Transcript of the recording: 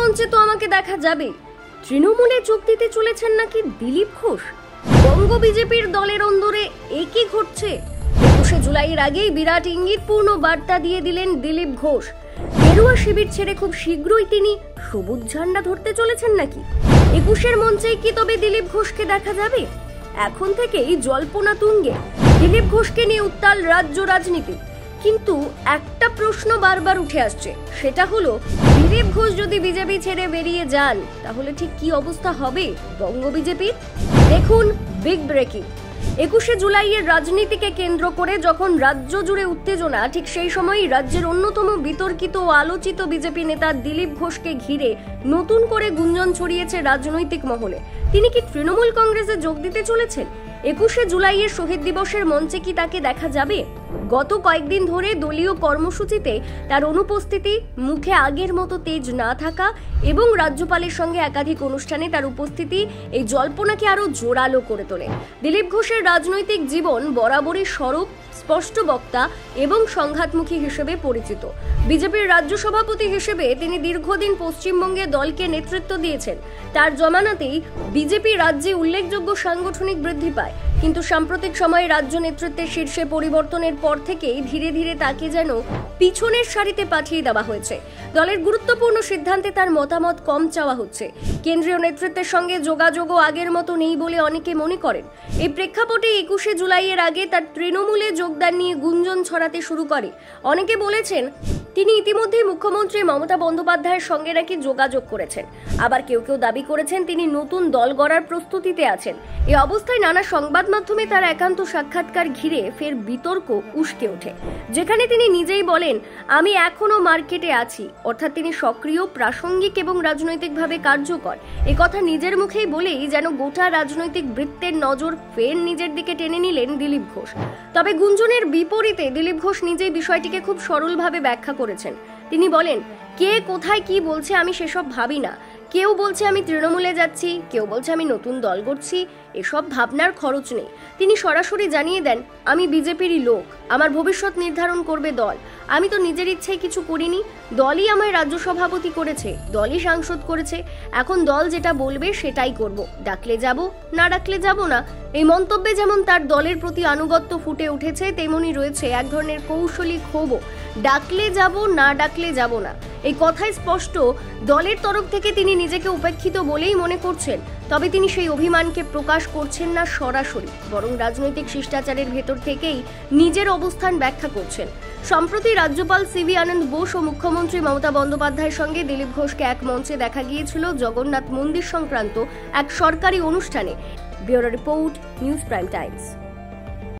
মঞ্চে তো আমাকে দেখা যাবে। তৃণমূলে যোগ দিতে চলেছেন নাকি দিলীপ ঘোষ? বঙ্গ বিজেপির দলের অন্দরে একই ঘটছে। 21শে জুলাইয়ের আগেই বিরাট ইঙ্গিতপূর্ণ বার্তা দিয়ে দিলেন দিলীপ ঘোষ। গেরুয়া শিবির ছেড়ে খুব শীঘ্রই তিনি সবুজ ঝান্ডা ধরতে চলেছেন নাকি? 21শের মঞ্চেই কি তবে দিলীপ ঘোষকে দেখা যাবে? এখন থেকেই জল্পনা তুঙ্গে দিলীপ ঘোষকে নিয়ে উত্তাল রাজ্য রাজনীতি। কিন্তু একটা প্রশ্ন বারবার উঠে আসছে, সেটা হলো দিলীপ ঘোষ যদি বিজেপি ছেড়ে বেরিয়ে যান তাহলে ঠিক কি অবস্থা হবে বঙ্গ বিজেপির? দেখুন বিগ ব্রেকিং। 21শে জুলাইয়ের রাজনীতিকে কেন্দ্র করে যখন রাজ্য জুড়ে উত্তেজনা, ঠিক সেই সময়ই রাজ্যের অন্যতম বিতর্কিত ও আলোচিত বিজেপি নেতা দিলীপ ঘোষকে ঘিরে নতুন করে গুঞ্জন ছড়িয়েছে রাজনৈতিক মহলে। তিনি কি তৃণমূল কংগ্রেসে যোগ দিতে চলেছেন? 21শে জুলাইয়ের শহীদ দিবসের মঞ্চে কি তাকে দেখা যাবে? গত কয়েকদিন ধরে দলীয় কর্মসূচিতে তার অনুপস্থিতি, মুখে আগের মতো তেজ না থাকা এবং রাজ্যপালের সঙ্গে একাধিক অনুষ্ঠানে তার উপস্থিতি এই জল্পনাকে আরো জোরালো করে তোলে। দিলীপ ঘোষের রাজনৈতিক জীবন বরাবরই সরব, স্পষ্ট বক্তা এবং সংঘাতমুখী হিসেবে পরিচিত। বিজেপির রাজ্য সভাপতি হিসেবে তিনি দীর্ঘদিন পশ্চিমবঙ্গে দলকে নেতৃত্ব দিয়েছেন। তার জমানাতেই বিজেপি রাজ্যে উল্লেখযোগ্য সাংগঠনিক বৃদ্ধি পায়। কিন্তু সাম্প্রতিক সময়ে রাজ্য নেতৃত্বের শীর্ষে পরিবর্তনের পর থেকেই ধীরে ধীরে তাকে যেন পিছনের সারিতে পাঠিয়ে দেওয়া হয়েছে। দলের গুরুত্বপূর্ণ সিদ্ধান্তে তার মতামত কম চাওয়া হচ্ছে। কেন্দ্রীয় নেতৃত্বের সঙ্গে যোগাযোগও আগের মতো নেই বলে অনেকে মনে করেন। এই প্রেক্ষাপটে 21শে জুলাইয়ের আগে তার তৃণমূলে যোগদান নিয়ে গুঞ্জন ছড়াতে শুরু করে। অনেকে বলেছেন তিনি ইতিমধ্যেই মুখ্যমন্ত্রী মমতা বন্দ্যোপাধ্যায়ের সঙ্গে নাকি যোগাযোগ করেছেন। আবার কেউ কেউ দাবি করেছেন তিনি নতুন দল গড়ার প্রস্তুতিতে আছেন। এই অবস্থায় নানা সংবাদ মাধ্যমে তার একান্ত সাক্ষাৎকার ঘিরে ফের বিতর্ক উস্কে ওঠে, যেখানে তিনি নিজেই বলেন, আমি এখনো মার্কেটে আছি। অর্থাৎ তিনি সক্রিয়, প্রাসঙ্গিক এবং রাজনৈতিকভাবে কার্যকর। এ কথা নিজের মুখেই বলেই যেন গোটা রাজনৈতিক বৃত্তের নজর ফের নিজের দিকে টেনে নিলেন দিলীপ ঘোষ। তবে গুঞ্জনের বিপরীতে দিলীপ ঘোষ নিজেই বিষয়টিকে খুব সরলভাবে ব্যাখ্যা করেছেন। তিনি বলেন, কে কোথায় কি বলছে আমি সেসব ভাবি না। কেউ বলছে আমি তৃণমূলে যাচ্ছি, কেউ বলছে আমি নতুন দল গড়ছি, এসব ভাবনার খরচ নেই। তিনি সরাসরি জানিয়ে দেন, আমি বিজেপিরই লোক, আমার ভবিষ্যৎ নির্ধারণ করবে দল। আমি তো নিজের ইচ্ছায় কিছু করিনি, দলই আমায় রাজ্য সভাপতি করেছে, দলই সাংসদ করেছে। এখন দল যেটা বলবে সেটাই করব, ডাকলে যাব, না ডাকলে যাব না। এই মন্তব্যে যেমন তার দলের প্রতি আনুগত্য ফুটে উঠেছে, তেমনি রয়েছে এক ধরনের কৌশলী ক্ষোভও। ডাকলে যাব, না ডাকলে যাব না, এই কথাই স্পষ্ট দলের তরফ থেকে তিনি নিজেকে উপেক্ষিত বলেই মনে করছেন। তবে তিনি সেই অভিমানকে প্রকাশ করছেন না সরাসরি, বরং রাজনৈতিক শিষ্টাচারের ভেতর থেকেই নিজের অবস্থান ব্যাখ্যা করছেন। সম্প্রতি রাজ্যপাল সিভি আনন্দ বোস ও মুখ্যমন্ত্রী মমতা বন্দ্যোপাধ্যায়ের সঙ্গে দিলীপ ঘোষকে এক মঞ্চে দেখা গিয়েছিল জগন্নাথ মন্দির সংক্রান্ত এক সরকারি অনুষ্ঠানে। Bureau report, news prime Times.